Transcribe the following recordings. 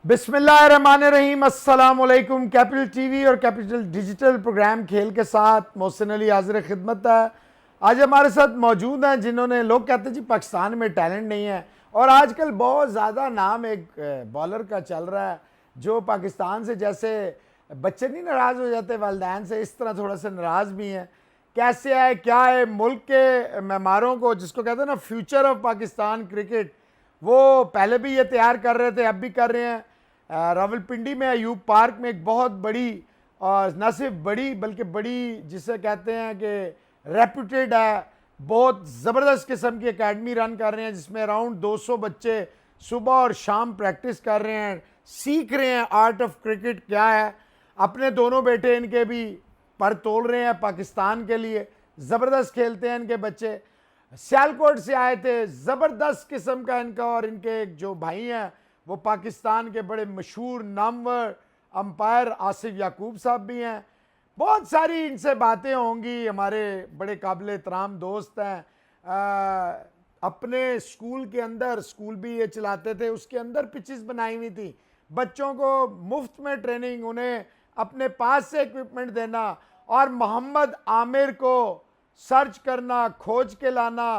बिस्मिल्लाहिर्रहमानिर्रहीम, अस्सलामुअलैकुम। Capital TV और कैपिटल डिजिटल प्रोग्राम खेल के साथ मोहसिन अली हाजिर खिदमत है। आज हमारे साथ मौजूद हैं जिन्होंने, लोग कहते हैं जी पाकिस्तान में टैलेंट नहीं है, और आजकल बहुत ज़्यादा नाम एक बॉलर का चल रहा है जो पाकिस्तान से, जैसे बच्चे नहीं नाराज़ हो जाते वालिदैन से, इस तरह थोड़ा सा नाराज़ भी हैं। कैसे है, क्या है, मुल्क के मेमारों को, जिसको कहते हैं ना फ्यूचर ऑफ पाकिस्तान क्रिकेट, वो पहले भी ये तैयार कर रहे थे, अब भी कर रहे हैं। रावलपिंडी में अयूब पार्क में एक बहुत बड़ी, और न सिर्फ बड़ी बल्कि बड़ी जिसे कहते हैं कि रेप्यूटेड है, बहुत ज़बरदस्त किस्म की एकेडमी रन कर रहे हैं जिसमें अराउंड 200 बच्चे सुबह और शाम प्रैक्टिस कर रहे हैं, सीख रहे हैं आर्ट ऑफ क्रिकेट क्या है। अपने दोनों बेटे इनके भी पर तोड़ रहे हैं पाकिस्तान के लिए, ज़बरदस्त खेलते हैं इनके बच्चे। सियालकोट से आए थे, ज़बरदस्त किस्म का इनका, और इनके एक जो भाई हैं वो पाकिस्तान के बड़े मशहूर नामवर अंपायर आसिफ याकूब साहब भी हैं। बहुत सारी इनसे बातें होंगी। हमारे बड़े काबिल एहतराम दोस्त हैं। अपने स्कूल के अंदर, स्कूल भी ये चलाते थे, उसके अंदर पिचेस बनाई हुई थी, बच्चों को मुफ्त में ट्रेनिंग, उन्हें अपने पास से इक्विपमेंट देना, और मोहम्मद आमिर को सर्च करना, खोज के लाना,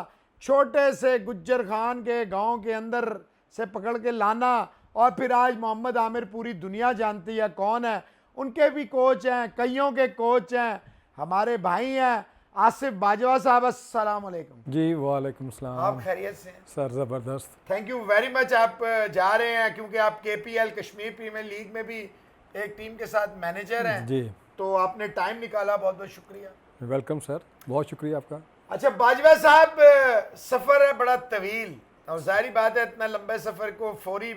छोटे से गुज्जर खान के गांव के अंदर से पकड़ के लाना, और फिर आज मोहम्मद आमिर पूरी दुनिया जानती है कौन है। उनके भी कोच हैं, कईयों के कोच हैं। हमारे भाई हैं आसिफ बाजवा साहब, अस्सलाम वालेकुम। जी वालेकुम सलाम। आप खैरियत से हैं? सर ज़बरदस्त, थैंक यू वेरी मच। आप जा रहे हैं क्योंकि आप KPL कश्मीर प्रीमियर लीग में भी एक टीम के साथ मैनेजर हैं जी, तो आपने टाइम निकाला, बहुत बहुत शुक्रिया। वेलकम सर, बहुत शुक्रिया आपका। अच्छा बाजवा साहब, सफ़र है बड़ा तवील, और जाहिर बात है इतना लंबे सफ़र को फौरी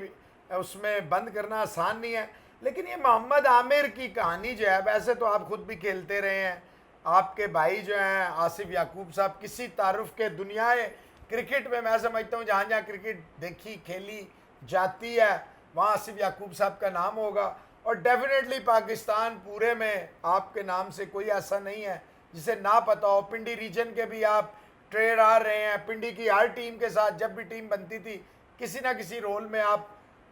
उसमें बंद करना आसान नहीं है, लेकिन ये मोहम्मद आमिर की कहानी जो है, वैसे तो आप खुद भी खेलते रहे हैं, आपके भाई जो हैं आसिफ याकूब साहब, किसी तारुफ के दुनिया क्रिकेट में मैं समझता हूँ जहाँ जहाँ क्रिकेट देखी खेली जाती है वहाँ आसिफ याकूब साहब का नाम होगा, और डेफिनेटली पाकिस्तान पूरे में आपके नाम से कोई ऐसा नहीं है जिसे ना पता हो। पिंडी रीजन के भी आप ट्रेड आ रहे हैं, पिंडी की हर टीम के साथ जब भी टीम बनती थी किसी ना किसी रोल में आप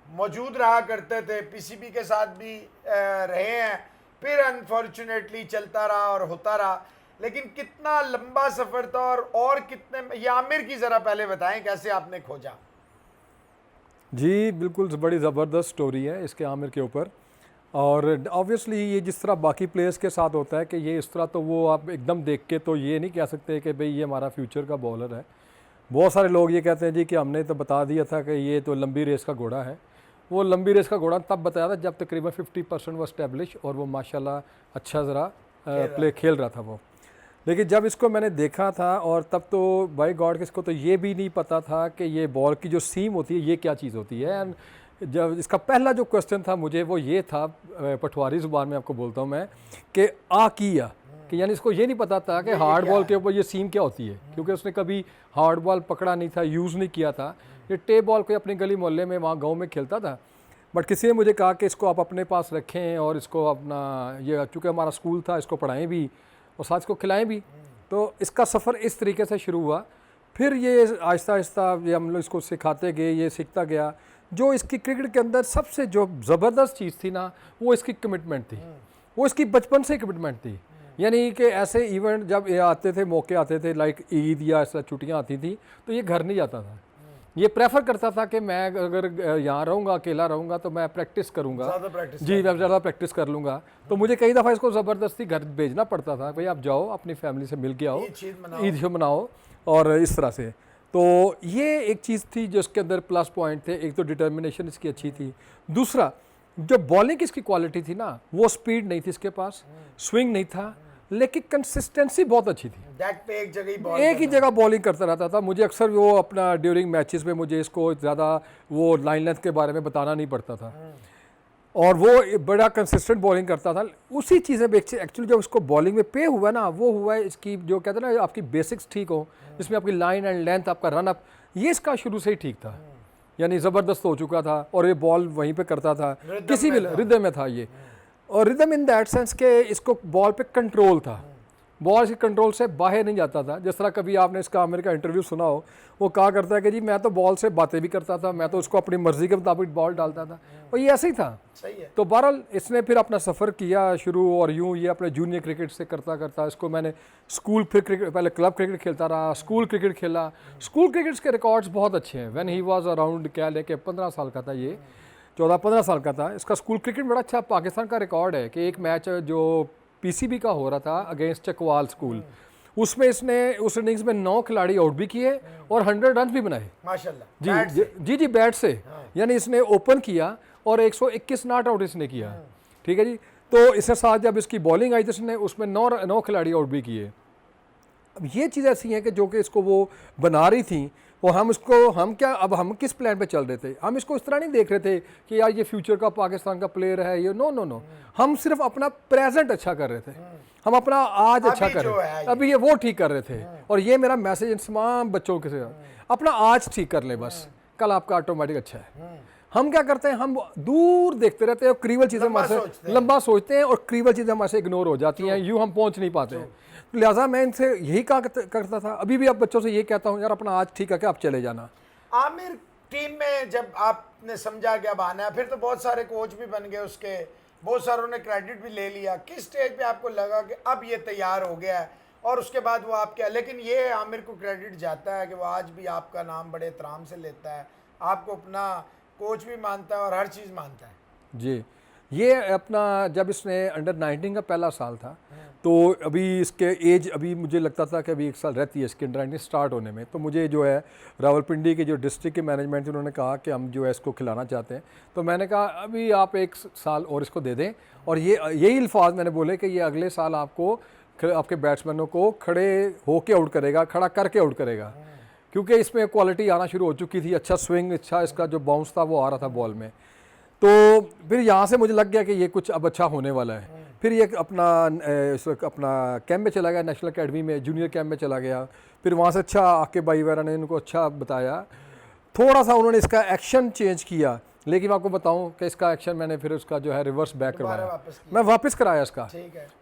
मौजूद रहा करते थे, PCB के साथ भी रहे हैं, फिर अनफॉर्चुनेटली चलता रहा और होता रहा। लेकिन कितना लंबा सफ़र था, और कितने, ये आमिर की ज़रा पहले बताएं कैसे आपने खोजा। जी बिल्कुल, बड़ी ज़बरदस्त स्टोरी है इसके आमिर के ऊपर, और ऑब्वियसली ये जिस तरह बाकी प्लेयर्स के साथ होता है कि ये इस तरह, तो वो आप एकदम देख के तो ये नहीं कह सकते कि भाई ये हमारा फ्यूचर का बॉलर है। बहुत सारे लोग ये कहते हैं जी कि हमने तो बता दिया था कि ये तो लंबी रेस का घोड़ा है। वो लंबी रेस का घोड़ा तब बताया था जब तकरीबन 50% वो इस्टेब्लिश, और वो माशाल्लाह अच्छा ज़रा प्ले खेल रहा था वो। लेकिन जब इसको मैंने देखा था, और तब तो बाय गॉड किसको तो ये भी नहीं पता था कि ये बॉल की जो सीम होती है ये क्या चीज़ होती है। एंड जब इसका पहला जो क्वेश्चन था मुझे वो ये था, पटवारी ज़ुबान में आपको बोलता हूँ मैं, कि किया कि यानी इसको ये नहीं पता था कि हार्ड बॉल के ऊपर ये सीम क्या होती है, क्योंकि उसने कभी हार्ड बॉल पकड़ा नहीं था, यूज़ नहीं किया था। ये टेप बॉल को अपनी गली मोहल्ले में वहाँ गांव में खेलता था। बट किसी ने मुझे कहा कि इसको आप अपने पास रखें, और इसको अपना, ये चूँकि हमारा स्कूल था, इसको पढ़ाएं भी और साथ इसको खिलाएं भी। तो इसका सफ़र इस तरीके से शुरू हुआ। फिर ये आहिस्ता आहिस्ता ये हम लोग इसको सिखाते गए, ये सीखता गया। जो इसकी क्रिकेट के अंदर सबसे जो ज़बरदस्त चीज़ थी ना, वो इसकी कमिटमेंट थी। वो इसकी बचपन से कमिटमेंट थी। यानी कि ऐसे इवेंट जब ये आते थे, मौके आते थे, लाइक ईद या ऐसा छुट्टियाँ आती थी, तो ये घर नहीं जाता था। ये प्रेफर करता था कि मैं अगर यहाँ रहूँगा, अकेला रहूँगा, तो मैं प्रैक्टिस करूँगा जी, मैं ज़्यादा प्रैक्टिस कर लूँगा। तो मुझे कई दफ़ा इसको ज़बरदस्ती घर भेजना पड़ता था, भाई आप जाओ अपनी फैमिली से मिल के आओ, ईद मनाओ, और इस तरह से। तो ये एक चीज़ थी जो इसके अंदर प्लस पॉइंट थे। एक तो डिटर्मिनेशन इसकी अच्छी थी, दूसरा जो बॉलिंग इसकी क्वालिटी थी ना, वो स्पीड नहीं थी इसके पास, स्विंग नहीं था, लेकिन कंसिस्टेंसी बहुत अच्छी थी। एक ही जगह बॉलिंग करता रहता था। मुझे अक्सर वो अपना ड्यूरिंग मैचेस में मुझे इसको ज़्यादा वो लाइन लेंथ के बारे में बताना नहीं पड़ता था, और वो बड़ा कंसिस्टेंट बॉलिंग करता था। उसी चीज़ें एक्चुअली जब इसको बॉलिंग में पे हुआ ना, वो हुआ है इसकी जो कहते हैं ना, आपकी बेसिक्स ठीक हो, जिसमें आपकी लाइन एंड लेंथ, आपका रन अप, ये इसका शुरू से ही ठीक था, यानी ज़बरदस्त हो चुका था। और ये बॉल वहीं पे करता था, किसी भी रिदम में था ये, और रिदम इन दैट सेंस के इसको बॉल पे कंट्रोल था। बॉल के कंट्रोल से बाहर नहीं जाता था। जिस तरह कभी आपने इसका आमिर का इंटरव्यू सुना हो, वो कहा करता है कि जी मैं तो बॉल से बातें भी करता था, मैं तो उसको अपनी मर्जी के मुताबिक बॉल डालता था, और ये ऐसे ही था। सही है। तो बहरहाल इसने फिर अपना सफ़र किया शुरू, और यूँ ये अपने जूनियर क्रिकेट से करता करता इसको मैंने स्कूल, फिर क्रिकेट, पहले क्लब क्रिकेट खेलता रहा, स्कूल क्रिकेट खेला। स्कूल क्रिकेट के रिकॉर्ड्स बहुत अच्छे हैं। व्हेन ही वाज अराउंड, क्या लेके 15 साल का था, ये 14-15 साल का था, इसका स्कूल क्रिकेट बड़ा अच्छा पाकिस्तान का रिकॉर्ड है कि एक मैच जो पीसीबी का हो रहा था अगेंस्ट चकवाल स्कूल, उसमें इसने उस इनिंग्स में 9 खिलाड़ी आउट भी किए और 100 रन भी बनाए माशाल्लाह। जी बैट से। यानी इसने ओपन किया और 121 नॉट आउट इसने किया। ठीक है जी। तो इसके साथ जब इसकी बॉलिंग आई तो इसने उसमें 9 खिलाड़ी आउट भी किए। अब ये चीज़ ऐसी है कि जो कि इसको वो बना रही थी, और हम किस प्लान पे चल रहे थे। हम इसको इस तरह नहीं देख रहे थे कि यार ये फ्यूचर का पाकिस्तान का प्लेयर है, ये नो। हम सिर्फ अपना प्रेजेंट अच्छा कर रहे थे, हम अपना आज अच्छा कर रहे थे, अभी ये वो ठीक कर रहे थे। और ये मेरा मैसेज इन तमाम बच्चों के साथ, अपना आज ठीक कर ले बस, कल आपका ऑटोमेटिक अच्छा है। हम क्या करते हैं, हम दूर देखते रहते हैं और क्रीवल चीज़ें हमारे से लंबा सोचते हैं, और क्रीवल चीज़ें हमारे से इग्नोर हो जाती हैं, यूँ हम पहुँच नहीं पाते हैं। लिहाजा मैं इनसे यही कहा करता था, अभी भी अब बच्चों से ये कहता हूँ, यार अपना आज ठीक है कि आप चले जाना। आमिर टीम में जब आपने समझा कि अब आना है, फिर तो बहुत सारे कोच भी बन गए उसके, बहुत सारों ने क्रेडिट भी ले लिया। किस स्टेज पे आपको लगा कि अब ये तैयार हो गया है, और उसके बाद वो आप क्या, लेकिन ये आमिर को क्रेडिट जाता है कि वो आज भी आपका नाम बड़े एहतराम से लेता है, आपको अपना कोच भी मानता है और हर चीज़ मानता है? जी, ये अपना जब इसने अंडर 19 का पहला साल था, तो अभी इसके एज, अभी मुझे लगता था कि अभी 1 साल रहती है इसके अंडर 19 स्टार्ट होने में। तो मुझे जो है रावलपिंडी के जो डिस्ट्रिक्ट के मैनेजमेंट, उन्होंने कहा कि हम जो है इसको खिलाना चाहते हैं। तो मैंने कहा अभी आप 1 साल और इसको दे दें, और यही अल्फाज मैंने बोले कि ये अगले साल आपको, आपके बैट्समैनों को खड़े होके आउट करेगा, खड़ा करके आउट करेगा, क्योंकि इसमें क्वालिटी आना शुरू हो चुकी थी, अच्छा स्विंग, अच्छा इसका जो बाउंस था वो आ रहा था बॉल में। तो फिर यहाँ से मुझे लग गया कि ये कुछ अब अच्छा होने वाला है। फिर ये अपना कैंप में चला गया, नेशनल एकेडमी में जूनियर कैंप में चला गया। फिर वहाँ से अच्छा आके भाई वगैरह ने इनको अच्छा बताया, थोड़ा सा उन्होंने इसका एक्शन चेंज किया, लेकिन मैं आपको बताऊं कि इसका एक्शन मैंने फिर उसका जो है रिवर्स बैक करवाया, मैं वापस कराया इसका,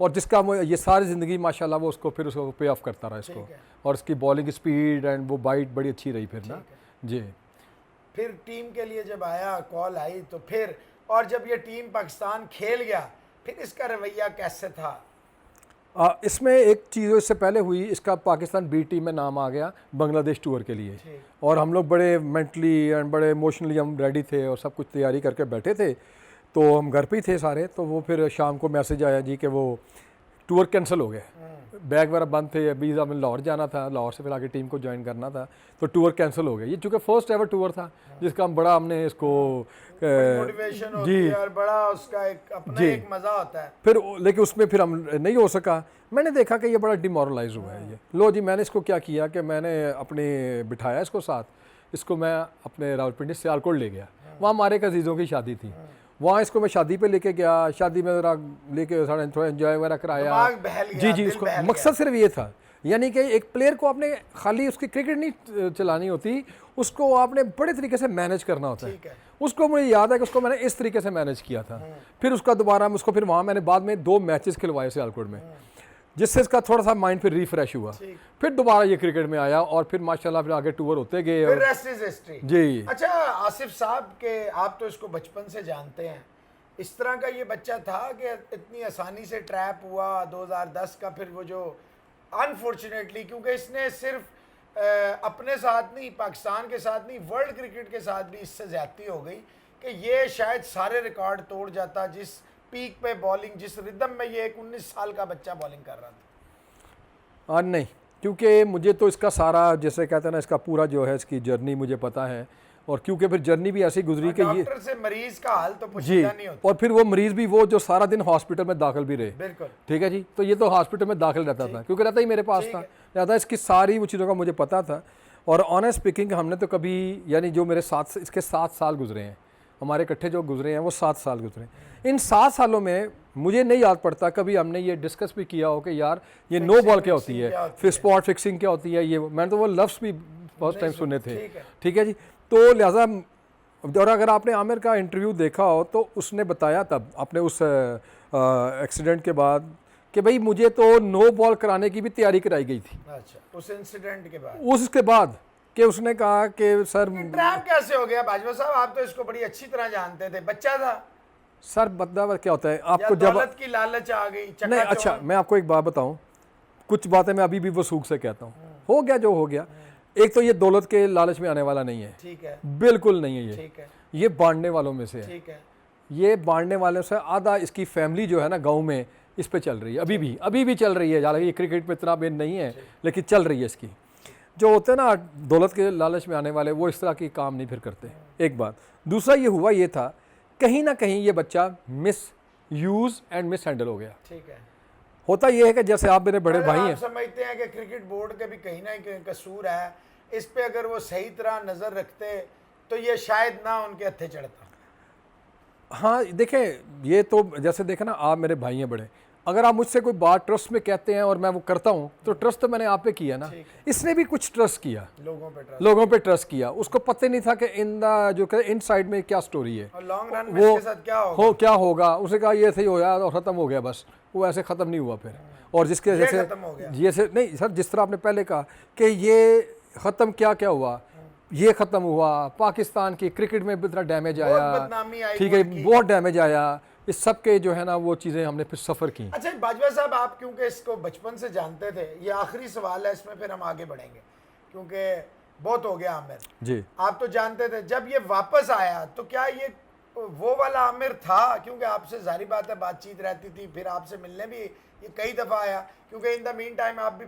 और जिसका ये सारी ज़िंदगी माशाल्लाह वो उसको फिर उसको पे ऑफ करता रहा इसको, और इसकी बॉलिंग स्पीड एंड वो बाइट बड़ी अच्छी रही फिर ना जी। फिर टीम के लिए जब आया, कॉल आई, तो फिर, और जब ये टीम पाकिस्तान खेल गया, फिर इसका रवैया कैसे था? इसमें एक चीज़ इससे पहले हुई, इसका पाकिस्तान बी टीम में नाम आ गया बांग्लादेश टूर के लिए, और हम लोग बड़े मेंटली एंड बड़े इमोशनली हम रेडी थे और सब कुछ तैयारी करके बैठे थे। तो हम घर पे ही थे सारे, तो वो फिर शाम को मैसेज आया जी कि वो टूर कैंसिल हो गया, बैग वगैरह बंद थे, अभी हमें लाहौर जाना था, लाहौर से फिर आगे टीम को ज्वाइन करना था, तो टूर कैंसिल हो गया। ये चूँकि फर्स्ट एवर टूर था जिसका हम बड़ा हमने इसको मोटिवेशन होती है और बड़ा उसका एक अपना एक मज़ा होता है। फिर लेकिन उसमें फिर हम नहीं हो सका। मैंने देखा कि ये बड़ा डिमोरलाइज हुआ है ये, लो जी, मैंने इसको क्या किया कि मैंने अपने बिठाया इसको साथ, इसको मैं अपने रावलपिंडी सियालकोट ले गया, वहाँ हमारे एक अजीज़ों की शादी थी, वहाँ इसको मैं शादी पे लेके गया, शादी में ज़रा लेके थोड़ा एंजॉय वगैरह कराया। जी, उसको मकसद सिर्फ ये था, यानी कि एक प्लेयर को आपने खाली उसकी क्रिकेट नहीं चलानी होती, उसको आपने बड़े तरीके से मैनेज करना होता है। उसको मुझे याद है कि उसको मैंने इस तरीके से मैनेज किया था। फिर उसका दोबारा उसको फिर वहाँ मैंने बाद में 2 मैचेस खिलवाए सियालकोट में, जिससे इसका थोड़ा सा माइंड फिर रिफ्रेश हुआ, फिर दोबारा ये क्रिकेट में आया, और फिर माशाल्लाह फिर आगे टूर होते गए। फिर रेस्ट इज हिस्ट्री जी। अच्छा आसिफ साहब के, आप तो इसको बचपन से जानते हैं, इस तरह का ये बच्चा था कि इतनी आसानी से ट्रैप हुआ 2010 का, फिर वो जो अनफॉर्चुनेटली, क्योंकि इसने सिर्फ अपने साथ नहीं, पाकिस्तान के साथ नहीं, वर्ल्ड क्रिकेट के साथ भी इससे ज्यादती हो गई कि ये शायद सारे रिकॉर्ड तोड़ जाता, जिस पीक पे बॉलिंग, जिस रिदम में ये एक 19 साल का बच्चा बॉलिंग कर रहा था। नहीं, क्योंकि मुझे तो इसका सारा, जैसे कहते हैं ना, इसका पूरा जो है इसकी जर्नी मुझे पता है, और क्योंकि फिर जर्नी भी ऐसी गुजरी कि ये डॉक्टर से मरीज का हाल तो पूछना नहीं होता, और फिर वो मरीज भी वो जो सारा दिन हॉस्पिटल में दाखिल भी रहे। बिल्कुल ठीक है जी। तो ये तो हॉस्पिटल में दाखिल रहता था, क्योंकि रहता ही मेरे पास था, ज़्यादा इसकी सारी वो चीज़ों का मुझे पता था। और ऑनेस्ट स्पीकिंग, हमने तो कभी, यानी जो मेरे साथ इसके 7 साल गुजरे हैं, हमारे इकट्ठे जो गुजरे हैं वो 7 साल गुजरे हैं। इन 7 सालों में मुझे नहीं याद पड़ता कभी हमने ये डिस्कस भी किया हो कि यार ये नो बॉल क्या होती है, फिर स्पॉट फिक्सिंग क्या होती है, ये मैंने तो वो लफ्ज़ भी फर्स्ट टाइम सुने थे। ठीक है जी। तो लिहाजा, और अगर आपने आमिर का इंटरव्यू देखा हो तो उसने बताया तब अपने उस एक्सीडेंट के बाद कि भाई मुझे तो नो बॉल कराने की भी तैयारी कराई गई थी। अच्छा, उस इंसिडेंट के बाद उसके बाद कि उसने कहा कि सर ट्रैप कैसे हो गया बाजवा साहब? आप तो इसको बड़ी अच्छी तरह जानते थे, बच्चा था सर बदलाव क्या होता है या आपको जब दौलत की लालच आ गई? नहीं, अच्छा मैं आपको एक बात बताऊं, कुछ बातें मैं अभी भी वसूख से कहता हूं, हो गया जो हो गया। एक तो ये दौलत के लालच में आने वाला नहीं है, ठीक है, बिल्कुल नहीं है ये। ठीक है, ये बांटने वालों में से है। ठीक है, ये बांटने वालों से आधा इसकी फैमिली जो है ना गांव में इस पे चल रही है, अभी भी चल रही है। हालांकि ये क्रिकेट पे इतना बेन नहीं है, लेकिन चल रही है इसकी। जो होते हैं ना दौलत के लालच में आने वाले, वो इस तरह की काम नहीं फिर करते। एक बात। दूसरा ये हुआ ये था, कहीं ना कहीं ये बच्चा miss use and miss handle हो गया। ठीक है। होता ये है कि जैसे आप मेरे बड़े भाई हैं, आप समझते हैं कि क्रिकेट बोर्ड का भी कहीं ना कहीं कसूर है इस पे? अगर वो सही तरह नजर रखते तो ये शायद ना उनके हत्थे चढ़ता। हाँ देखें, ये तो जैसे देखें ना, आप मेरे भाई हैं बड़े, अगर आप मुझसे कोई बात ट्रस्ट में कहते हैं और मैं वो करता हूँ, तो ट्रस्ट तो मैंने आप पे किया ना। इसने भी कुछ ट्रस्ट किया, लोगों पे ट्रस्ट किया। उसको पता नहीं था कि इन द जो इन साइड में क्या स्टोरी है, और लॉन्ग रन में इसके साथ क्या होगा। उसने कहा ये सही हो गया और ख़त्म हो गया, बस वो ऐसे ख़त्म नहीं हुआ फिर। और जिसके जैसे नहीं सर, जिस तरह आपने पहले कहा कि ये ख़त्म क्या हुआ, ये ख़त्म हुआ, पाकिस्तान की क्रिकेट में इतना डैमेज आया, ठीक है, बहुत डैमेज आया, इस सब के जो है ना वो चीज़ें हमने फिर सफ़र की। अच्छा बाजवा साहब, आप क्योंकि इसको बचपन से जानते थे, ये आखिरी सवाल है, इसमें फिर हम आगे बढ़ेंगे क्योंकि बहुत हो गया आमिर जी। आप तो जानते थे, जब ये वापस आया तो क्या ये वो वाला आमिर था? क्योंकि आपसे जाहिर बात है बातचीत रहती थी, फिर आपसे मिलने भी ये कई दफ़ा आया, क्योंकि इन द मीन टाइम आप भी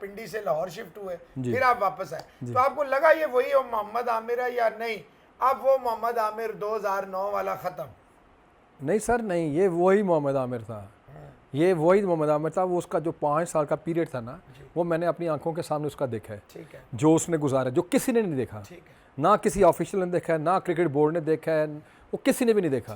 पिंडी से लाहौर शिफ्ट हुए, फिर आप वापस आए, तो आपको लगा ये वही मोहम्मद आमिर है या नहीं? अब वो मोहम्मद आमिर 2009 वाला ख़त्म? नहीं सर नहीं, ये वही मोहम्मद आमिर था, ये वही मोहम्मद आमिर था। वो उसका जो 5 साल का पीरियड था ना, वो मैंने अपनी आंखों के सामने उसका देखा है, जो उसने गुजारा, जो किसी ने नहीं देखा, ना किसी ऑफिशियल ने देखा है, ना क्रिकेट बोर्ड ने देखा है, वो किसी ने भी नहीं देखा,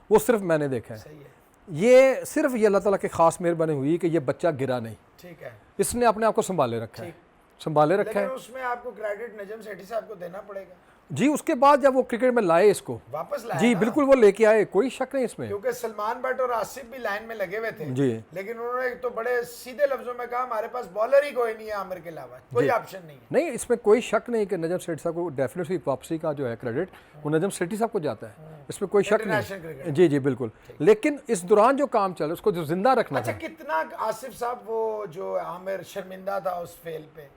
वो सिर्फ मैंने देखा है। ये सिर्फ ये अल्लाह ताला की खास मेहरबानी हुई कि ये बच्चा गिरा नहीं, ठीक है, इसने अपने आप को संभाले रखा है, संभाले रखा है। उसमें आपको क्रेडिट नजम सेठी साहब को देना पड़ेगा जी। उसके बाद जब वो क्रिकेट में लाए, इसको वापस लाए जी, बिल्कुल वो लेके आए, कोई शक नहीं इसमें, क्योंकि सलमान भट्ट और आसिफ भी लाइन में लगे हुए थे जी, लेकिन उन्होंने तो बड़े सीधे लफ्जों में कहा हमारे पास बॉलर ही कोई नहीं है आमिर के अलावा, कोई ऑप्शन नहीं है। नहीं, इसमें कोई शक नहीं कि नजम सेठी साहब को डेफिनेटली वापसी का जो है क्रेडिट वो नजम सेठी साहब को जाता है, इसमें कोई शक नहीं। जी जी बिल्कुल, लेकिन इस दौरान जो काम चला उसको जो जिंदा रखना। अच्छा, कितना आसिफ साहब वो जो आमिर शर्मिंदा था उस फेल पे?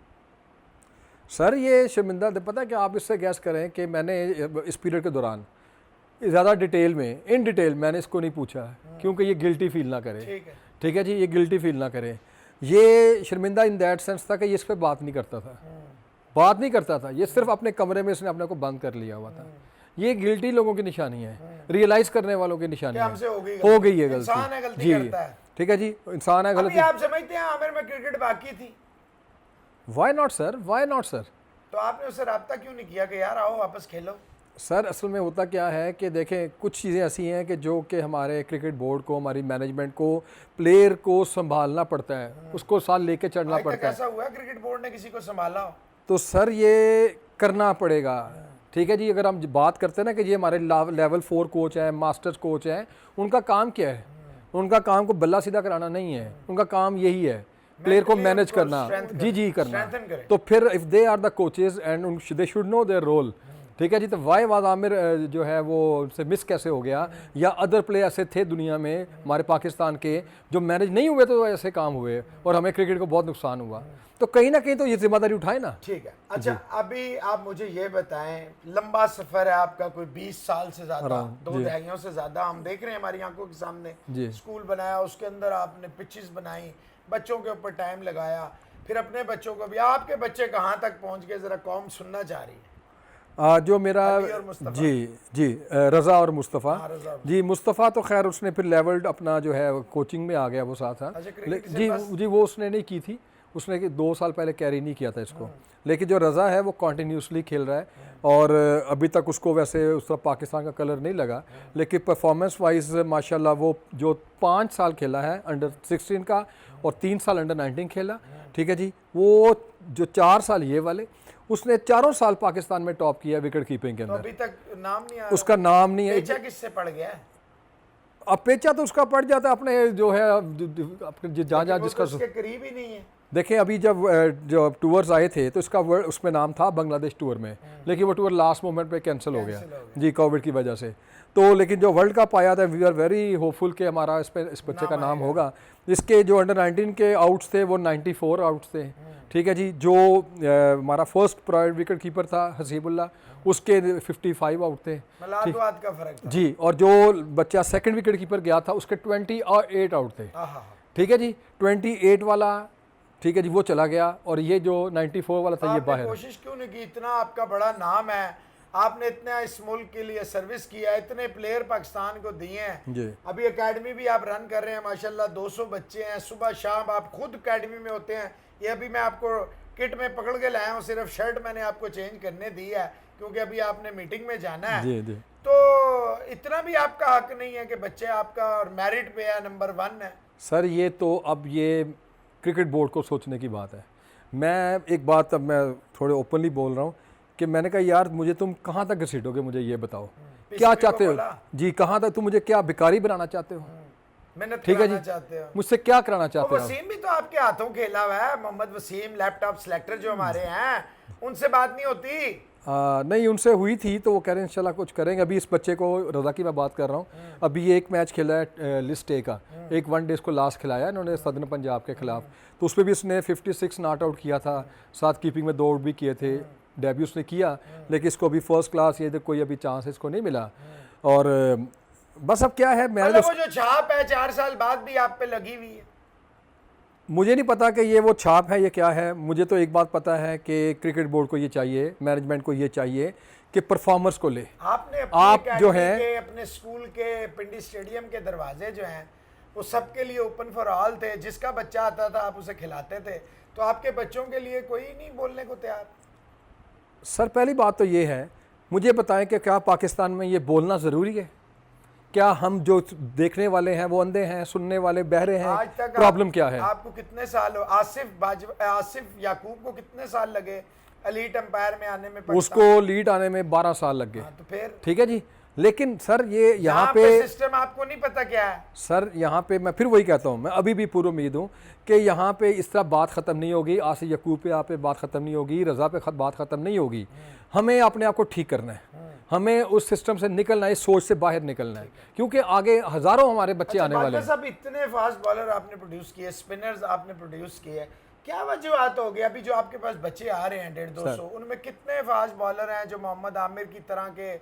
सर ये शर्मिंदा पता है कि आप इससे गैस करें कि मैंने इस पीरियड के दौरान ज़्यादा डिटेल में, इन डिटेल मैंने इसको नहीं पूछा, क्योंकि ये गिल्टी फील ना करे, ठीक है जी, ये गिल्टी फील ना करे। ये शर्मिंदा इन दैट सेंस था कि ये इस पर बात नहीं करता था, बात नहीं करता था, ये सिर्फ अपने कमरे में इसने अपने को बंद कर लिया हुआ था। ये गिल्टी लोगों की निशानी है, रियलाइज करने वालों की निशानी है, हो गई है गलती जी, ठीक है जी, इंसान है गलती। आप समझते हैं आमिर में क्रिकेट बाकी थी? Why not sir, why not sir. तो आपने उससे रब्ता क्यों नहीं किया कि यार आओ वापस खेलो? सर असल में होता क्या है कि देखें, कुछ चीज़ें ऐसी हैं कि जो कि हमारे क्रिकेट बोर्ड को, हमारी मैनेजमेंट को, प्लेयर को संभालना पड़ता है, उसको साथ लेके चढ़ना पड़ता है। ऐसा हुआ क्रिकेट बोर्ड ने किसी को संभाला हो? तो सर ये करना पड़ेगा, ठीक है जी। अगर हम बात करते हैं ना कि ये हमारे लेवल 4 कोच हैं, मास्टर्स कोच हैं, उनका काम क्या है? उनका काम को बल्ला सीधा कराना नहीं है, उनका काम यही है प्लेयर को मैनेज करना, जी करना। तो फिर if they are the coaches and they should know their role, ठीक है जी। तो वाई वाज आमिर जो है वो उनसे मिस कैसे हो गया, या अदर प्लेयर ऐसे थे दुनिया में हमारे पाकिस्तान के जो मैनेज नहीं हुए, तो ऐसे काम हुए और हमें क्रिकेट को बहुत नुकसान हुआ। तो कहीं ना कहीं तो ये जिम्मेदारी उठाए ना। ठीक है, अच्छा अभी आप मुझे ये बताएं, लंबा सफर है आपका, कोई 20 साल से ज्यादा, 2 दहाइयों से ज्यादा हम देख रहे हैं हमारी आंखों के सामने। स्कूल बनाया, उसके अंदर आपने पिचेस बनाई, बच्चों के ऊपर टाइम लगाया, फिर अपने बच्चों को भी। आपके बच्चे कहाँ तक पहुँच गए, जरा कौम सुनना चाह रही है। जो मेरा जी रज़ा और मुस्तफ़ा जी, मुस्तफ़ा तो खैर उसने फिर लेवल्ड अपना जो है कोचिंग में आ गया वो साथ था जी, वो उसने नहीं की थी, उसने 2 साल पहले कैरी नहीं किया था इसको। लेकिन जो रज़ा है वो कॉन्टीन्यूसली खेल रहा है और अभी तक उसको वैसे उस तरह पाकिस्तान का कलर नहीं लगा, लेकिन परफॉर्मेंस वाइज माशाल्लाह वो जो 5 साल खेला है अंडर 16 का और 3 साल अंडर 19 खेला, ठीक है जी। वो जो 4 साल ये वाले, उसने 4 साल पाकिस्तान में टॉप किया विकेट कीपिंग के अंदर। तो अभी तक नाम नहीं आया उसका, नाम नहीं है। किससे पड़ गया है? अब पेचा तो उसका पड़ जाता है अपने जो है अपने जहाँ जहाँ वो जिसका तो उसके करीब ही नहीं है। देखें अभी जब टूर्स आए थे तो इसका वर्ड उसमें नाम था बांग्लादेश टूर में, लेकिन वो टूर लास्ट मोमेंट पे कैंसिल हो गया जी कोविड की वजह से। तो लेकिन जो वर्ल्ड कप आया था वी आर वेरी होपफुल कि हमारा इस बच्चे का नाम होगा। इसके जो अंडर 19 के आउट्स थे वो 94 आउट्स थे, ठीक है जी। जो हमारा फर्स्ट प्राइवेट विकेट कीपर था हसीबुल्ला, उसके 55 आउट थे का फर्क था जी। और जो बच्चा सेकंड विकेट कीपर गया था उसके 28 आउट थे, ठीक है जी। 28 वाला, ठीक है जी, वो चला गया। और ये जो 94 वाला था ये बाहर। कोशिश क्यों नहीं की? इतना आपका बड़ा नाम है, आपने इतना इस मुल्क के लिए सर्विस किया, इतने प्लेयर पाकिस्तान को दिए हैं जी। अभी एकेडमी भी आप रन कर रहे हैं माशाल्लाह, 200 बच्चे हैं, सुबह शाम आप खुद एकेडमी में होते हैं। ये अभी मैं आपको किट में पकड़ के लाया हूँ, सिर्फ शर्ट मैंने आपको चेंज करने दी है क्योंकि अभी आपने मीटिंग में जाना है जी जी। तो इतना भी आपका हक नहीं है कि बच्चे आपका और मेरिट पे है, नंबर 1 है। सर ये तो अब ये क्रिकेट बोर्ड को सोचने की बात है। मैं एक बात अब मैं थोड़े ओपनली बोल रहा हूँ कि मैंने कहा यार मुझे तुम कहाँ तक घसीटोगे, मुझे ये बताओ क्या चाहते हो जी, कहाँ तक तुम मुझे क्या भिखारी बनाना चाहते हो, मेहनत ठीक है जी, चाहते हो, मुझसे क्या कराना चाहते हो। वसीम भी तो आपके हाथों खेला हुआ है, मोहम्मद वसीम लैपटॉप सिलेक्टर जो हमारे हैं, उनसे बात नहीं होती? नहीं उनसे हुई थी तो वो कह रहे हैं इंशाल्लाह कुछ करेंगे। अभी इस बच्चे को रज़ा की मैं बात कर रहा हूँ, अभी ये एक मैच खेला है लिस्ट ए का, एक वनडे इसको लास्ट खिलाया इन्होंने सदर्न पंजाब के खिलाफ, तो उस पर भी उसने 56 नॉट आउट किया था, 7 कीपिंग में 2 आउट भी किए थे, डेब्यू उसने किया। लेकिन इसको अभी फर्स्ट क्लास ये कोई अभी चांस इसको नहीं मिला। और बस अब क्या है, मैंने वो जो छाप है 4 साल बाद भी आप पे लगी हुई है। मुझे नहीं पता कि ये वो छाप है ये क्या है। मुझे तो एक बात पता है कि क्रिकेट बोर्ड को ये चाहिए, मैनेजमेंट को ये चाहिए कि परफॉर्मर्स को ले। आपने आप जो है अपने स्कूल के पिंडी स्टेडियम के दरवाजे जो हैं वो सबके लिए ओपन फॉर ऑल थे, जिसका बच्चा आता था आप उसे खिलाते थे, तो आपके बच्चों के लिए कोई नहीं बोलने को तैयार? सर पहली बात तो ये है, मुझे बताएं कि क्या पाकिस्तान में ये बोलना ज़रूरी है? क्या हम जो देखने वाले हैं वो अंधे हैं, सुनने वाले बहरे हैं? आज तक प्रॉब्लम क्या है? आपको कितने साल हो? आसिफ याकूब को कितने साल लगे एलीट अंपायर में आने में? उसको लीड आने में 12 साल लग गए। तो फिर ठीक है जी, लेकिन सर ये यहाँ पे सिस्टम आपको नहीं पता क्या है? सर यहाँ पे मैं फिर वही कहता हूँ, मैं अभी भी पूरी उम्मीद हूँ कि यहाँ पे इस तरह बात ख़त्म नहीं होगी, आसिफ याकूब पे आप पे बात ख़त्म नहीं होगी, रज़ा पे बात ख़त्म नहीं होगी। हमें अपने आप को ठीक करना है, हमें उस सिस्टम से निकलना है, इस सोच से बाहर निकलना है, क्योंकि आगे हज़ारों हमारे बच्चे आने वाले हैं। सब इतने फास्ट बॉलर आपने प्रोड्यूस किए, स्पिनर्स आपने प्रोड्यूस किए, क्या वजूहत हो गया? अभी जो आपके पास बच्चे आ रहे हैं 150-200, उनमें कितने फास्ट बॉलर हैं जो मोहम्मद आमिर की तरह के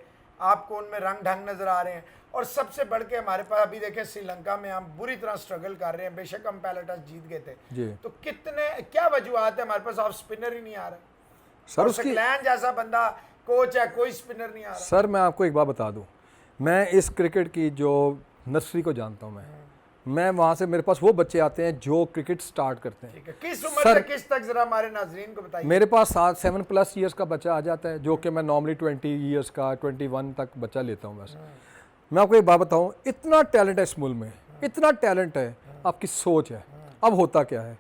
आपको उनमें रंग ढंग नजर आ रहे हैं? और सबसे बढ़ के हमारे पास अभी देखें श्रीलंका में हम बुरी तरह स्ट्रगल कर रहे हैं, बेशक हम पहला टच जीत गए थे, तो कितने क्या वजूहत है हमारे पास? ऑफ स्पिनर ही नहीं आ रहा सर, उसकी जैसा बंदा कोच है, कोई स्पिनर नहीं आ रहा। सर मैं आपको एक बात बता दूं, मैं इस क्रिकेट की जो नर्सरी को जानता हूं, मैं वहाँ से मेरे पास वो बच्चे आते हैं जो क्रिकेट स्टार्ट करते हैं। किस उम्र से किस तक जरा हमारे नाजरीन को बताइए। मेरे पास 7+ ईयर्स का बच्चा आ जाता है, जो कि मैं नॉर्मली 20 ईयर्स का 21 तक बच्चा लेता हूँ बस। मैं आपको एक बात बताऊँ, इतना टैलेंट है इस मुल्क में, इतना टैलेंट है, आपकी सोच है। अब होता क्या है,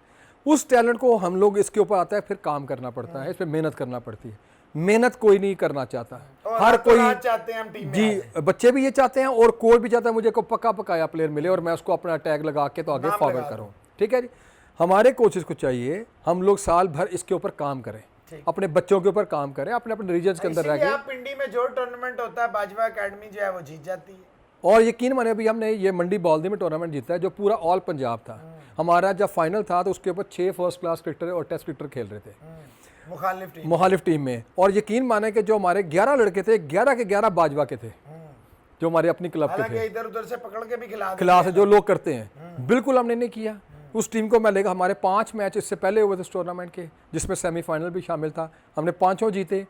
उस टैलेंट को हम लोग इसके ऊपर आता है, फिर काम करना पड़ता है, इस पर मेहनत करना पड़ती है। मेहनत कोई नहीं करना चाहता, हर कोई चाहते हैं हम टीम में जी, बच्चे भी ये चाहते हैं और कोच भी चाहता है मुझे को पक्का पकाया प्लेयर मिले और मैं उसको अपना टैग लगा के तो आगे फॉरवर्ड करूं। ठीक है जी, हमारे कोचेस को चाहिए हम लोग साल भर इसके ऊपर काम करें, अपने बच्चों के ऊपर काम करें, अपने अपने रीजन के अंदर रह के। पिंडी में जो टूर्नामेंट होता है बाजवा एकेडमी जो है वो जीत जाती है। और यकीन माने अभी हमने ये मंडी बॉलदी में टूर्नामेंट जीता है जो पूरा ऑल पंजाब था। हमारा जब फाइनल था तो उसके ऊपर 6 फर्स्ट क्लास क्रिकेटर और टेस्ट क्रिकेटर खेल रहे थे मुखालिफ टीम में। और यकीन माने कि जो हमारे 11 लड़के थे, 11 के 11 बाजवा के थे, जो हमारे अपनी क्लब के थे। इधर उधर से पकड़ के भी खिला से जो लोग करते हैं, बिल्कुल हमने नहीं किया। उस टीम को मैं लेगा, हमारे 5 मैच इससे पहले हुए थे इस टूर्नामेंट के, जिसमें सेमीफाइनल भी शामिल था, हमने 5 जीते।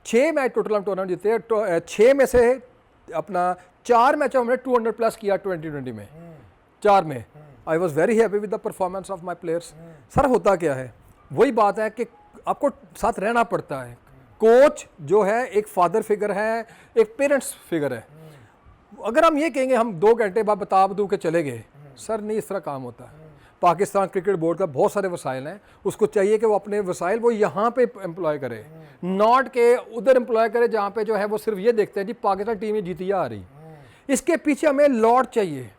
6 मैच टोटल हम टूर्नामेंट जीते, 6 में से अपना 4 मैच हमने 200+ किया 2020 में, 4 में। I was very happy with the performance of my players. Sir होता क्या है, वही बात है कि आपको साथ रहना पड़ता है। कोच जो है एक फादर फिगर है, एक पेरेंट्स फिगर है। अगर हम ये कहेंगे हम 2 घंटे बाद बता दूं कि चले गए, सर नहीं, इस तरह काम होता है। पाकिस्तान क्रिकेट बोर्ड का बहुत सारे वसाइल हैं, उसको चाहिए कि वो अपने वसाइल वो यहाँ पे एम्प्लॉय करे, नॉट के उधर एम्प्लॉय करे जहाँ पे जो है वो सिर्फ ये देखते हैं जी पाकिस्तान टीम ही जीती आ रही। इसके पीछे हमें लॉट चाहिए,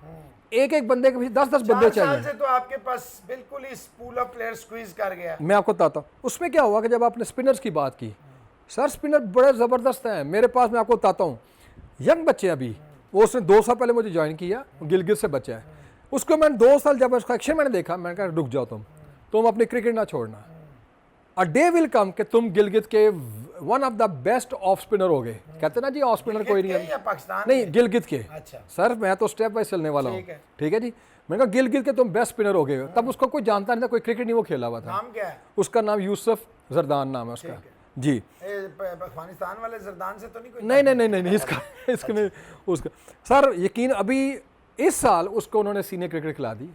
एक एक बंदे के पीछे 10-10 बंदे 4 साल चाहिए। से तो आपके पास बिल्कुल ही पूल ऑफ प्लेयर स्क्वीज कर गया। मैं आपको बताता हूँ उसमें क्या हुआ कि जब आपने स्पिनर्स की बात की, सर स्पिनर बड़े ज़बरदस्त हैं मेरे पास। मैं आपको बताता हूँ, यंग बच्चे अभी, वो उसने 2 साल पहले मुझे ज्वाइन किया, गिलगित से बच्चा है। उसको मैंने 2 साल जब उसका एक्शन मैंने देखा, मैंने कहा रुक जाओ, तुम अपनी क्रिकेट ना छोड़ना। अ डे विल कम कि तुम गिलगित के one of the best off spinner हो गए। कहते ना जी ऑफ स्पिनर कोई नहीं गिलगित है, के या पाकिस्तान नहीं के? गिलगित के। अच्छा। सर मैं तो स्टेप बाय चलने वाला हूँ, ठीक है। ठीक है जी। मैंने कहा गिलगित के तुम बेस्ट स्पिनर हो गए। तब उसको कोई जानता नहीं था, कोई क्रिकेट नहीं वो खेला हुआ था। नाम क्या है? उसका नाम यूसुफ जरदान नाम है उसका जी। अफगानिस्तान वाले जरदान से तो नहीं कोई? नहीं नहीं नहीं नहीं, नहीं इसका इसका नहीं उसका। सर यकीन अभी इस साल उसको उन्होंने सीनियर क्रिकेट खिला दी,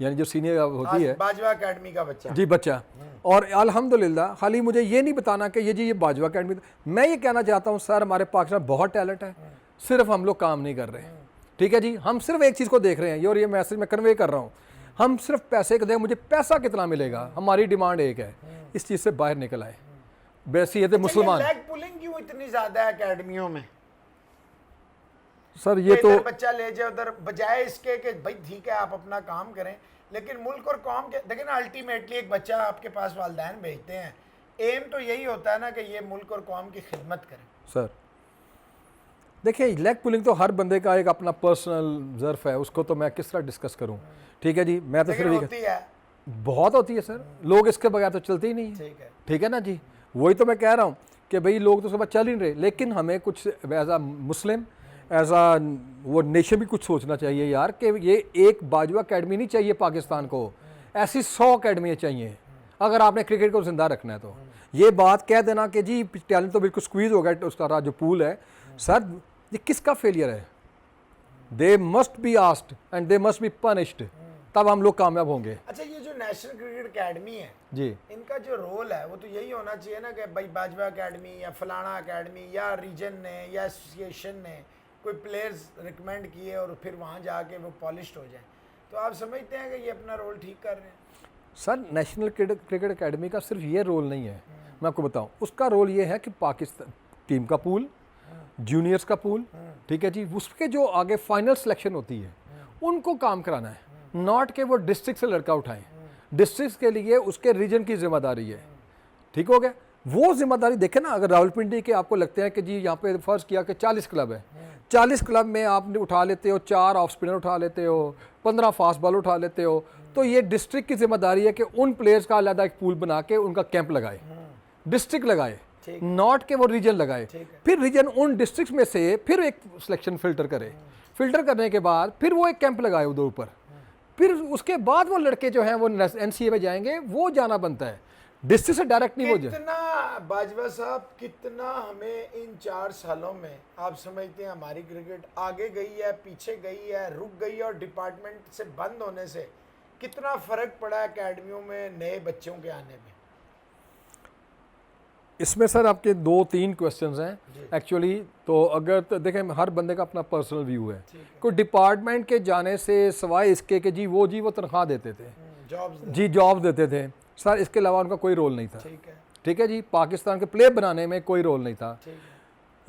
यानी जो सीनियर होती है बाजवा एकेडमी का बच्चा। जी बच्चा। और अल्हम्दुलिल्लाह खाली मुझे ये नहीं बताना कि ये जी ये बाजवा अकेडमी, मैं ये कहना चाहता हूँ सर हमारे पाकिस्तान में बहुत टैलेंट है, सिर्फ हम लोग काम नहीं कर रहे। ठीक है जी, हम सिर्फ एक चीज़ को देख रहे हैं और ये मैसेज मैं कन्वे कर रहा हूँ, हम सिर्फ पैसे को देख, मुझे पैसा कितना मिलेगा, हमारी डिमांड एक है, इस चीज़ से बाहर निकल आए। बैसियत मुसलमान। लेग पुलिंग क्यों इतनी ज्यादा है एकेडमियों में? सर ये तो इधर बच्चा ले जाए उधर, बजाय इसके कि भाई ठीक है आप अपना काम करें, लेकिन मुल्क और कौम के देखिए ना, अल्टीमेटली एक बच्चा आपके पास वालिदैन भेजते हैं, एम तो यही होता है ना कि ये मुल्क और कौम की खिदमत करे। सर देखिए लेग पुलिंग तो हर बंदे का एक अपना पर्सनल ज़र्फ है, उसको तो मैं किस तरह डिस्कस करूं। ठीक है जी, मैं तो लेकिन सिर्फ होती है। बहुत होती है सर, लोग इसके बगैर तो चलते ही नहीं है। ठीक है। ठीक है ना जी, वही तो मैं कह रहा हूँ कि भाई लोग तो सब चल ही नहीं रहे, लेकिन हमें कुछ एज आ मुस्लिम, एज आ वो नेशन भी कुछ सोचना चाहिए यार कि ये एक बाजवा अकेडमी नहीं चाहिए पाकिस्तान को, ऐसी 100 अकेडमियाँ चाहिए अगर आपने क्रिकेट को जिंदा रखना है। तो ये बात कह देना कि जी टैलेंट तो बिल्कुल स्क्वीज हो गया उसका जो पूल है, सर ये किसका फेलियर है? They must be asked and they must be punished, तब हम लोग कामयाब होंगे। अच्छा, ये जो नेशनल क्रिकेट अकेडमी है जी, इनका जो रोल है वो तो यही होना चाहिए ना कि भाई बाजवा अकेडमी या फलाना अकेडमी या रीजन ने या एसोसिएशन ने कोई प्लेयर्स रिकमेंड किए और फिर वहाँ जाके वो पॉलिश्ड हो जाए। तो आप समझते हैं कि ये अपना रोल ठीक कर रहे हैं? सर नेशनल क्रिकेट अकेडमी का सिर्फ ये रोल नहीं है, मैं आपको बताऊं, उसका रोल ये है कि पाकिस्तान टीम का पूल, जूनियर्स का पूल, ठीक है जी, उसके जो आगे फाइनल सिलेक्शन होती है उनको काम कराना है, नॉट के वो डिस्ट्रिक्ट से लड़का उठाएं। डिस्ट्रिक्ट के लिए उसके रीजन की जिम्मेदारी है। ठीक हो गया, वो जिम्मेदारी देखें ना, अगर रावलपिंडी के आपको लगते हैं कि जी यहाँ पे फर्ज किया कि 40 क्लब है, 40 क्लब में आप उठा लेते हो 4 ऑफ स्पिनर उठा लेते हो, 15 फास्ट बॉल उठा लेते हो, तो ये डिस्ट्रिक्ट की जिम्मेदारी है कि उन प्लेयर्स का अलग एक पूल बना के उनका कैंप लगाए, डिस्ट्रिक्ट लगाए, नॉट के वो रीजन लगाए। फिर रीजन उन डिस्ट्रिक्ट में से फिर एक सिलेक्शन फिल्टर करे, फिल्टर करने के बाद फिर वो एक कैंप लगाए उधर ऊपर, फिर उसके बाद वो लड़के जो हैं वो एनसीए में जाएंगे, वो जाना बनता है, डिस्ट्रिक्ट से डायरेक्ट नहीं हो जाए। कितना बाजवा साहब, कितना हमें इन 4 सालों में आप समझते हैं हमारी क्रिकेट आगे गई है, पीछे गई है, रुक गई है, और डिपार्टमेंट से बंद होने से कितना फ़र्क पड़ा है अकेडमियों में नए बच्चों के आने में? इसमें सर आपके 2-3 क्वेश्चंस हैं एक्चुअली। तो अगर तो देखें हर बंदे का अपना पर्सनल व्यू है, कोई डिपार्टमेंट के जाने से सिवाय इसके कि जी वो तनख्वाह देते थे, जॉब्स देते थे, सर इसके अलावा उनका कोई रोल नहीं था। ठीक है जी, पाकिस्तान के प्लेयर बनाने में कोई रोल नहीं था।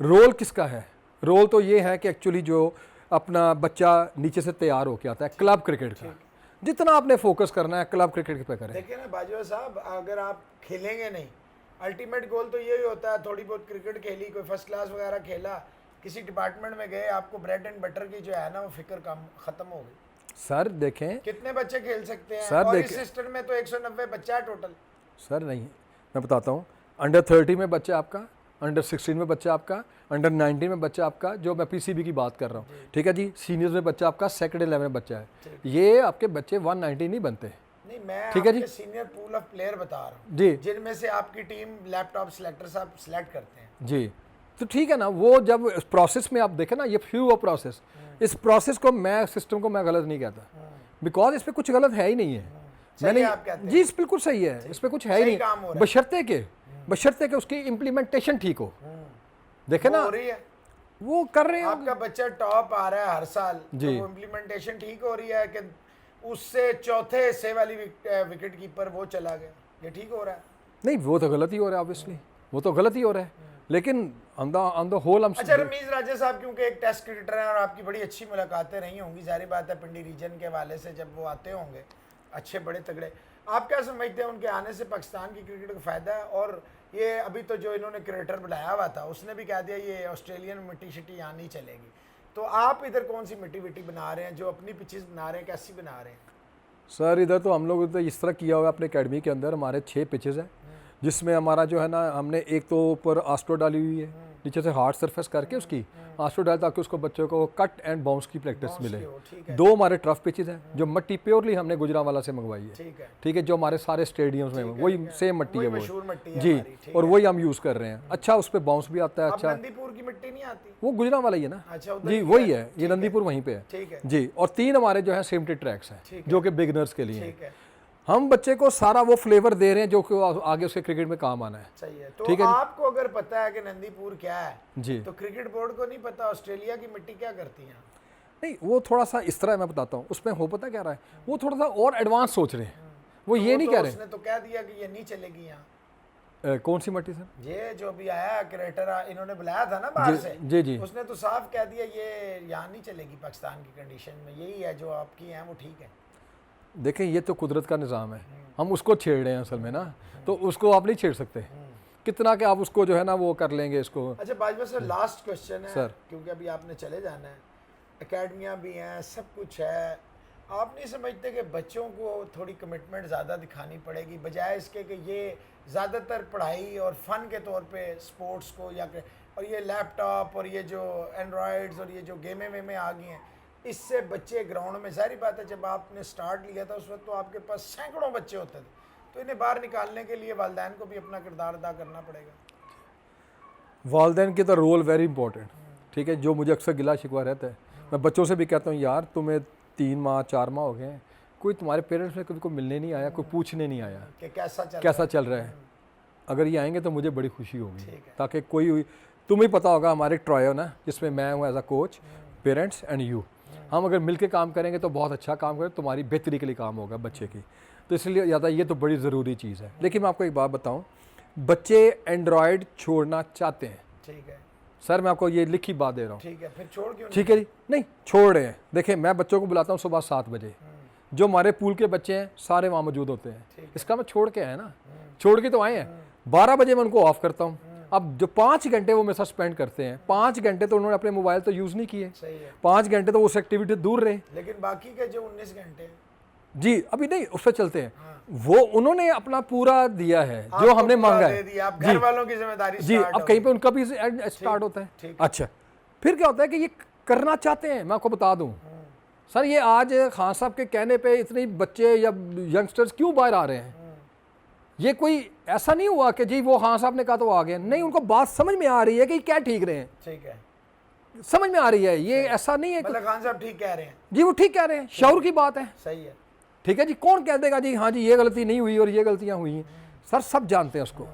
रोल किसका है? रोल तो ये है कि एक्चुअली जो अपना बच्चा नीचे से तैयार होकर आता है, क्लब क्रिकेट का जितना आपने फोकस करना है क्लब क्रिकेट पे करें। देखिए ना बाजवा साहब, अगर आप खेलेंगे नहीं, अल्टीमेट गोल तो यही होता है, थोड़ी बहुत क्रिकेट खेली, कोई फर्स्ट क्लास वगैरह खेला, किसी डिपार्टमेंट में गए, आपको ब्रेड एंड बटर की जो है ना वो फिक्र कम खत्म हो गई। सर देखें कितने बच्चे खेल सकते हैं? सर और इस सिस्टम में तो 190 बच्चा है टोटल। सर नहीं, मैं बताता हूँ, अंडर 30 में बच्चा आपका, अंडर 16 में बच्चा आपका, अंडर 19 में बच्चा आपका, जो मैं पीसीबी की बात कर रहा हूँ, ठीक है जी, सीनियर्स में बच्चा आपका, सेकंड 11 में बच्चा है, ये आपके बच्चे 190 नहीं बनते। नहीं, मैं ठीक है जी, सीनियर पूल ऑफ प्लेयर बता रहा हूँ जी, जिनमें से आपकी टीम लैपटॉप सिलेक्टर साहब सिलेक्ट करते हैं जी। तो ठीक है ना, वो जब प्रोसेस में आप देखें ना, ये फ्यू ऑफ प्रोसेस, इस प्रोसेस को मैं सिस्टम को मैं गलत नहीं कहता, बिकॉज इस पर कुछ गलत है ही नहीं है। मैंने जी बिल्कुल सही है, इस पर कुछ है ही नहीं, बशर्ते के उसकी इम्प्लीमेंटेशन ठीक हो। देखे ना, हो रही है, वो कर रहे हैं, आपका बच्चा टॉप आ रहा है हर साल, तो वो इम्प्लीमेंटेशन ठीक हो रही है कि उससे चौथे हिस्से वाली विकेट कीपर वो चला गया, ये ठीक हो रहा है? नहीं, वो तो गलत ही हो रहा है, ऑब्वियसली वो तो गलत ही हो रहा है। लेकिन ऑन द होल हम अच्छा रमीज राजा साहब क्योंकि एक टेस्ट क्रिकेटर हैं और आपकी बड़ी अच्छी मुलाकातें रही होंगी, जारी बात है पिंडी रीजन के हवाले से जब वो आते होंगे अच्छे बड़े तगड़े, आप क्या समझते हैं उनके आने से पाकिस्तान की क्रिकेट को फ़ायदा है? और ये अभी तो जो इन्होंने क्रिकेटर बनाया हुआ था उसने भी कह दिया ये ऑस्ट्रेलियन मिट्टी शिट्टी यहाँ नहीं चलेगी, तो आप इधर कौन सी मिट्टी विट्टी बना रहे हैं, जो अपनी पिचेस बना रहे हैं, कैसी बना रहे हैं? सर इधर तो हम लोग तो इस तरह किया हुआ है अपने एकेडमी के अंदर, हमारे 6 पिचेज़ हैं जिसमें हमारा जो है ना हमने एक तो ऊपर आस्ट्रो डाली हुई है, नीचे से हार्ड सरफेस करके उसकी आस्ट्रो डाल ताकि उसको बच्चों को कट एंड बाउंस की प्रैक्टिस मिले। ठीक है, 2 हमारे टर्फ पिचेज़ हैं जो मट्टी प्योरली हमने गुजरांवाला से मंगवाई है, ठीक है, ठीक है, जो हमारे सारे स्टेडियम्स में वही सेम मट्टी है वो मशहूर मिट्टी है जी, हमारी, ठीक और है। वही हम यूज़ कर रहे हैं। अच्छा उस पर बाउंस भी आता है, अब अच्छा नंदीपुर की मिट्टी नहीं आती? वो गुजरांवाला ही है ना अच्छा उधर जी, ही वही है, है, ये नंदीपुर वहीं पे है ठीक है, जी। और 3 हमारे जो है सेफ्टी ट्रैक्स ठीक हैं है। जो कि बिगनर्स के लिए हैं। ठीक है, हम बच्चे को सारा वो फ्लेवर दे रहे हैं जो कि आगे उसके क्रिकेट में काम आना है। सही है। तो ठीक है जी। आपको अगर पता है कि नंदीपुर क्या है जी तो क्रिकेट बोर्ड को नहीं पता ऑस्ट्रेलिया की मिट्टी क्या करती है? नहीं, वो थोड़ा सा इस तरह मैं बताता हूँ, उसमें हो पता क्या रहा है, वो थोड़ा सा और एडवांस सोच रहे हैं, वो ये नहीं कह रहे उसने तो कह दिया कि ये नहीं चलेगी यहाँ। कौन सी मट्टी सर? ये जो भी आया क्रिकेटर इन्होंने बुलाया था ना बाहर से, जी जी उसने तो साफ कह दिया ये यहाँ नहीं चलेगी पाकिस्तान की कंडीशन में, यही है जो आपकी है वो ठीक है। देखें ये तो कुदरत का निज़ाम है, हम उसको छेड़ रहे हैं असल में ना, तो उसको आप नहीं छेड़ सकते, कितना कि आप उसको जो है ना वो कर लेंगे इसको। अच्छा बाजवा सर लास्ट क्वेश्चन है सर। क्योंकि अभी आपने चले जाना है, एकेडमियाँ भी हैं सब कुछ है, आप नहीं समझते कि बच्चों को थोड़ी कमिटमेंट ज़्यादा दिखानी पड़ेगी बजाय इसके कि ये ज़्यादातर पढ़ाई और फ़न के तौर पे स्पोर्ट्स को और ये लैपटॉप और ये जो एंड्रॉयड्स और ये जो गेमें वेमें आ गई हैं, इससे बच्चे ग्राउंड में, जाहिर बात है जब आपने स्टार्ट लिया था उस वक्त तो आपके पास सैकड़ों बच्चे होते थे, तो इन्हें बाहर निकालने के लिए वालिदैन को भी अपना किरदार अदा करना पड़ेगा। वालिदैन की तो रोल वेरी इंपॉर्टेंट, ठीक है, जो मुझे अक्सर गिला शिकवा रहता है, मैं बच्चों से भी कहता हूँ यार तुम्हें 3 माह 4 माह हो गए हैं, कोई तुम्हारे पेरेंट्स में कभी को मिलने नहीं आया, कोई पूछने नहीं आया कि कैसा चल रहा है, अगर ये आएंगे तो मुझे बड़ी खुशी होगी, ठीक है। ताकि कोई, तुम्हें पता होगा हमारे ट्रायो ना जिसमें मैं हूँ as a coach, parents and you, हम अगर मिल के काम करेंगे तो बहुत अच्छा काम करें, तुम्हारी बेहतरी के लिए काम होगा बच्चे की, तो इसलिए ज़्यादा ये तो बड़ी ज़रूरी चीज़ है। लेकिन मैं आपको एक बात बताऊँ, बच्चे एंड्रॉयड छोड़ना चाहते हैं, ठीक है सर मैं आपको ये लिखी बात दे रहा हूँ, ठीक है, फिर छोड़ क्यों ठीक है जी, नहीं छोड़ रहे हैं। देखिए मैं बच्चों को बुलाता हूँ सुबह 7 बजे, जो हमारे पूल के बच्चे हैं सारे वहाँ मौजूद होते हैं, इसका मैं छोड़ के आया ना, छोड़ के तो आए हैं, 12 बजे मैं उनको ऑफ करता हूँ। अब जो 5 घंटे वो मेरे साथ स्पेंड करते हैं, 5 घंटे तो उन्होंने अपने मोबाइल तो यूज़ नहीं किए, सही है, 5 घंटे तो उस एक्टिविटी दूर रहे, लेकिन बाकी के जो 19 घंटे जी अभी नहीं उस पर चलते हैं, वो उन्होंने अपना पूरा दिया है जो हमने मांगा है, आप घर वालों की जिम्मेदारी जी, अब कहीं पे उनका भी स्टार्ट होता है। अच्छा फिर क्या होता है कि ये करना चाहते हैं, मैं आपको बता दूं सर, ये आज खान साहब के कहने पे इतने बच्चे या यंगस्टर्स क्यों बाहर आ रहे हैं, ये कोई ऐसा नहीं हुआ कि जी वो खान साहब ने कहा तो आ गए, नहीं, उनको बात समझ में आ रही है कि क्या ठीक रहे हैं, ठीक है, समझ में आ रही है, ये ऐसा नहीं है मतलब खान साहब ठीक कह रहे हैं, जी वो ठीक कह रहे हैं, शौर की बात है, सही है, ठीक है जी, कौन कह देगा जी हाँ जी ये गलती नहीं हुई और ये गलतियां हुई हैं, सर सब जानते हैं उसको,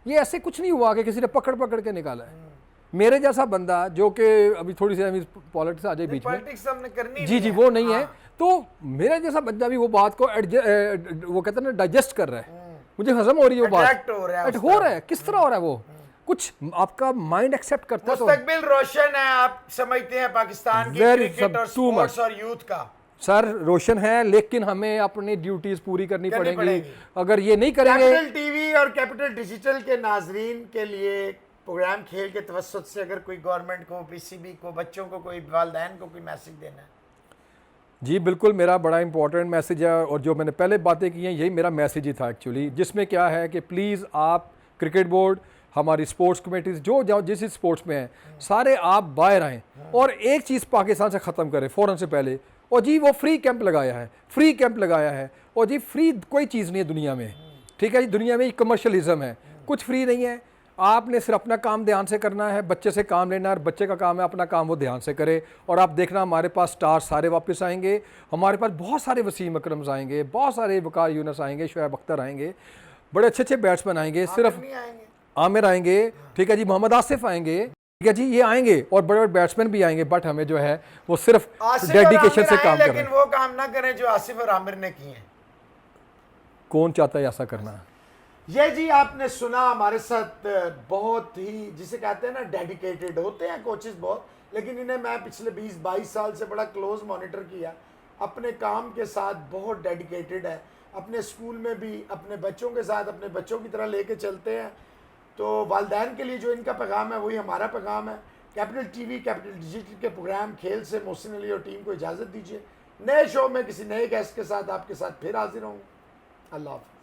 ये ऐसे कुछ नहीं हुआ कि किसी ने पकड़ के निकाला है, मेरे जैसा बंदा जो कि अभी थोड़ी सी पॉलिटिक्स आ जाए बीच में, पॉलिटिक्स हमने करनी जी जी वो नहीं है, तो मेरे जैसा बंदा भी वो बात को वो कहते हैं ना डाइजेस्ट कर रहा है, मुझे हजम हो रही है वो बात, अट्रैक्ट हो रहा है, किस तरह हो रहा है वो, कुछ आपका माइंड एक्सेप्ट करता है तो मुस्तकबिल रोशन है, आप समझते हैं पाकिस्तान की क्रिकेट और स्पोर्ट्स और यूथ का, सर रोशन है, लेकिन हमें अपनी ड्यूटीज पूरी करनी पड़ेगी, अगर ये नहीं करेंगे। कैपिटल टीवी और कैपिटल डिजिटल के नाजरीन के लिए प्रोग्राम खेल के तवस्सुत से अगर कोई गवर्नमेंट को, पीसीबी को, बच्चों को, कोई वालिदैन को कोई मैसेज देना है? जी बिल्कुल, मेरा बड़ा इंपॉर्टेंट मैसेज है, और जो मैंने पहले बातें की हैं यही मेरा मैसेज ही था एक्चुअली, जिसमें क्या है कि प्लीज़ आप क्रिकेट बोर्ड, हमारी स्पोर्ट्स कमेटीज जो जाओ जिस स्पोर्ट्स में हैं, सारे आप बाहर आएँ और एक चीज़ पाकिस्तान से ख़त्म करें फ़ौरन से पहले, और जी वो फ्री कैंप लगाया है, और जी फ्री कोई चीज़ नहीं है दुनिया में, ठीक है जी, दुनिया में कमर्शलिज्म है, कुछ फ्री नहीं है, आपने सिर्फ अपना काम ध्यान से करना है, बच्चे से काम लेना है, और बच्चे का काम है अपना काम वो ध्यान से करे, और आप देखना हमारे पास स्टार सारे वापस आएंगे, हमारे पास बहुत सारे वसीम अकरम्स आएंगे, बहुत सारे वकार यूनस आएंगे, शुएब अख्तर आएंगे, बड़े अच्छे अच्छे बैट्समैन आएंगे, सिर्फ आमिर आएंगे, ठीक है जी, मोहम्मद आसिफ आएंगे, ठीक है जी, ये आएंगे और बड़े बड़े बैट्समैन भी आएंगे, बट हमें जो है वो सिर्फ डेडिकेशन से काम करना है, लेकिन वो काम ना करें जो आसिफ और आमिर ने किए हैं। कौन चाहता है ऐसा करना? ये जी आपने सुना हमारे साथ बहुत ही जिसे कहते हैं ना डेडिकेटेड होते हैं कोचेस बहुत, लेकिन इन्हें मैं पिछले 20-22 साल से बड़ा क्लोज मॉनिटर किया। अपने काम के साथ बहुत डेडिकेटेड है, अपने स्कूल में भी अपने बच्चों के साथ अपने बच्चों की तरह लेके चलते हैं। तो वालदैन के लिए जो इनका पैगाम है वही हमारा पैगाम है। कैपिटल टीवी कैपिटल डिजिटल के प्रोग्राम खेल से मोहसिन अली और टीम को इजाज़त दीजिए। नए शो में किसी नए गेस्ट के साथ आपके साथ फिर हाजिर होंगे। अल्लाह हाफ़िज़।